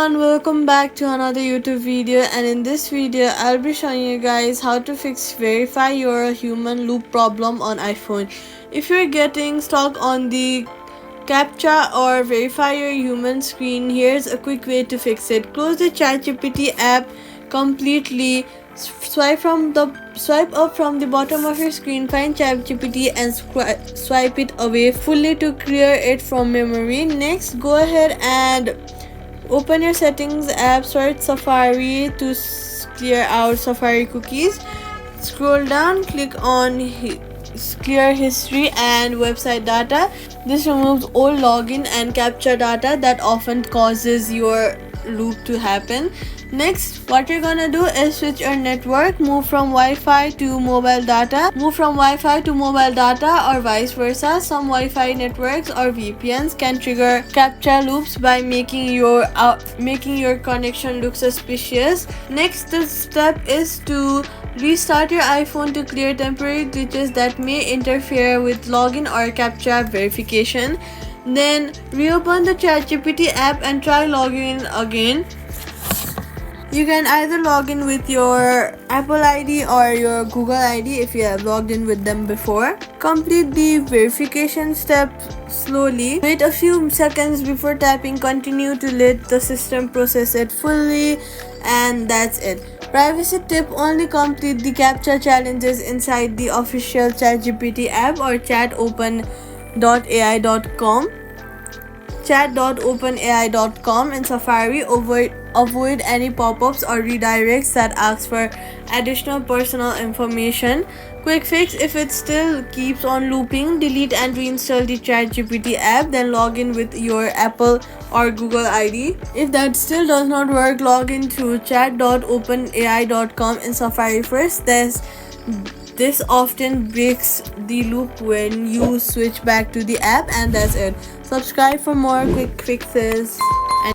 everyone, welcome back to another YouTube video, and in this video I'll be showing you guys how to verify your human loop problem on iPhone. If you're getting stuck on the CAPTCHA or verify your human screen, here's a quick way to fix it. Close the ChatGPT app completely. Swipe up from the bottom of your screen, find ChatGPT and swipe it away fully to clear it from memory. Next, go ahead and open your settings app, search Safari to clear out Safari cookies. Scroll down, click on clear history and website data. This removes all login and CAPTCHA data that often causes your loop to happen. Next, what you're gonna do is switch your network, move from Wi-Fi to mobile data, or vice versa. Some Wi-Fi networks or VPNs can trigger CAPTCHA loops by making your connection look suspicious. Next, the step is to restart your iPhone to clear temporary glitches that may interfere with login or CAPTCHA verification. Then reopen the ChatGPT app and try logging in again. You can either log in with your Apple ID or your Google ID if you have logged in with them before. Complete the verification step slowly. Wait a few seconds before tapping continue to let the system process it fully, and that's it. Privacy tip: only complete the CAPTCHA challenges inside the official ChatGPT app or chat.openai.com in Safari. Avoid any pop-ups or redirects that ask for additional personal information. Quick fix: if it still keeps on looping, delete and reinstall the ChatGPT app, then log in with your Apple or Google ID. If that still does not work, log in to chat.openai.com in Safari first. This often breaks the loop when you switch back to the app, and that's it. Subscribe for more quick fixes.